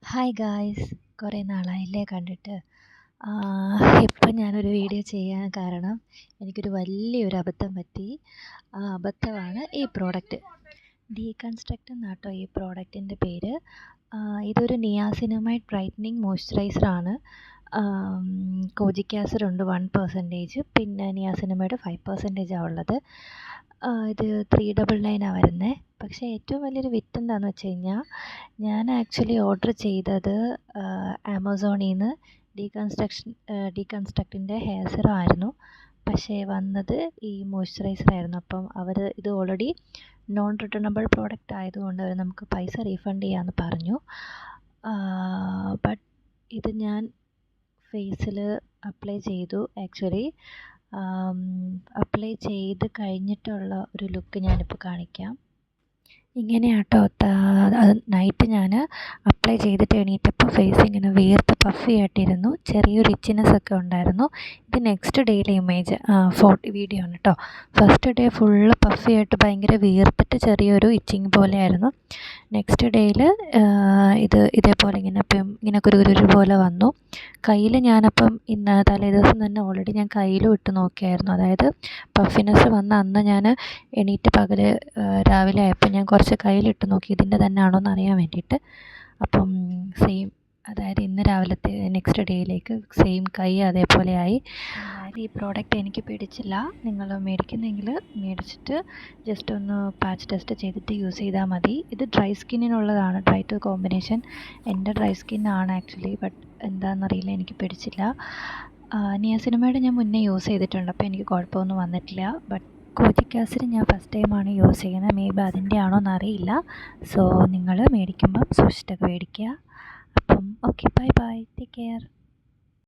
Hi guys, കുറേ നാളായില്ലേ കണ്ടിട്ട്. ഇപ്പം ഞാനൊരു വീഡിയോ ചെയ്യാൻ കാരണം എനിക്കൊരു വലിയൊരു അബദ്ധം പറ്റി. ആ അബദ്ധമാണ് ഈ പ്രോഡക്റ്റ്. ഡീകൺസ്ട്രക്റ്റ് എന്നാട്ടോ ഈ പ്രോഡക്റ്റിൻ്റെ പേര്. ഇതൊരു നിയാസിനമൈഡ് ബ്രൈറ്റനിങ് മോയ്സ്ചറൈസറാണ്. കോജിക് ആസിഡ് ഉണ്ട് 1%, പിന്നെ നിയാസിനമൈഡ് 5%ആണ് ഉള്ളത്. ഇത് 399 വരുന്നത്. പക്ഷേ ഏറ്റവും വലിയൊരു വിറ്റ് എന്താണെന്ന് വെച്ച് കഴിഞ്ഞാൽ, ഞാൻ ആക്ച്വലി ഓർഡർ ചെയ്തത് ആമസോണിൽ നിന്ന് ഡീകൺസ്ട്രക്റ്റിൻ്റെ ഹെയർ സിറം ആയിരുന്നു. പക്ഷേ വന്നത് ഈ മോയ്സ്ചറൈസർ ആയിരുന്നു. അപ്പം അവർ ഇത് ഓൾറെഡി നോൺ റിട്ടേണബിൾ പ്രോഡക്റ്റ് ആയതുകൊണ്ട് അവർ നമുക്ക് പൈസ റീഫണ്ട് ചെയ്യാമെന്ന് പറഞ്ഞു. ബട്ട് ഇത് ഞാൻ ഫേസിൽ അപ്ലൈ ചെയ്തു. ആക്ച്വലി അപ്ലൈ ചെയ്ത് കഴിഞ്ഞിട്ടുള്ള ഒരു ലുക്ക് ഞാനിപ്പോൾ കാണിക്കാം. ഇങ്ങനെയാട്ടോ. അത് നൈറ്റ് ഞാൻ അപ്ലൈ ചെയ്തിട്ട് എണീറ്റപ്പോൾ ഫേസ് ഇങ്ങനെ വീർത്ത് പഫി ആയിട്ടിരുന്നു. ചെറിയൊരു ഇച്ചിനെസ് ഒക്കെ ഉണ്ടായിരുന്നു. ഇത് നെക്സ്റ്റ് ഡേയിലെ ഇമേജ് വീഡിയോ ആണ് കേട്ടോ. ഫസ്റ്റ് ഡേ ഫുള്ള് പഫി ആയിട്ട് ഭയങ്കര വീർത്തിട്ട് ചെറിയൊരു ഇച്ചിങ് പോലെയായിരുന്നു. നെക്സ്റ്റ് ഡേയിൽ ഇതേപോലെ ഇങ്ങനെ കുരുകുരു പോലെ വന്നു. കയ്യിൽ ഞാനപ്പം തലേ ദിവസം തന്നെ ഓൾറെഡി ഞാൻ കയ്യിലും ഇട്ട് നോക്കിയായിരുന്നു. അതായത് പഫിനെസ് വന്ന അന്ന് ഞാൻ എണീറ്റ് രാവിലെ ആയപ്പോൾ ഞാൻ കുറച്ച് കയ്യിലിട്ട് നോക്കി, ഇതിൻ്റെ തന്നെ ആണോ എന്ന് അറിയാൻ വേണ്ടിയിട്ട്. അപ്പം സെയിം, അതായത് ഇന്ന് രാവിലത്തെ നെക്സ്റ്റ് ഡേയിലേക്ക് സെയിം കൈ അതേപോലെ ആയി. ഈ പ്രോഡക്റ്റ് എനിക്ക് പിടിച്ചില്ല. നിങ്ങൾ മേടിക്കുന്നെങ്കിൽ മേടിച്ചിട്ട് ജസ്റ്റ് ഒന്ന് പാച്ച് ടെസ്റ്റ് ചെയ്തിട്ട് യൂസ് ചെയ്താൽ മതി. ഇത് ഡ്രൈ സ്കിന്നിനുള്ളതാണ്, ഡ്രൈ ടു കോമ്പിനേഷൻ. എൻ്റെ ഡ്രൈ സ്കിന്നാണ് ആക്ച്വലി, ബട്ട് എന്താണെന്നറിയില്ല, എനിക്ക് പിടിച്ചില്ല. നിയാസിനമൈഡ് ഞാൻ മുന്നേ യൂസ് ചെയ്തിട്ടുണ്ട്, അപ്പോൾ എനിക്ക് കുഴപ്പമൊന്നും വന്നിട്ടില്ല. ബട്ട് കോജിക് ആസിഡ് ഞാൻ ഫസ്റ്റ് ടൈമാണ് യൂസ് ചെയ്യുന്നത്. മേ ബി അതിൻ്റെ ആണോ എന്നറിയില്ല. സോ നിങ്ങൾ മേടിക്കുമ്പം സൂക്ഷിച്ചിട്ടൊക്കെ മേടിക്കുക. അപ്പം okay, bye bye, take care.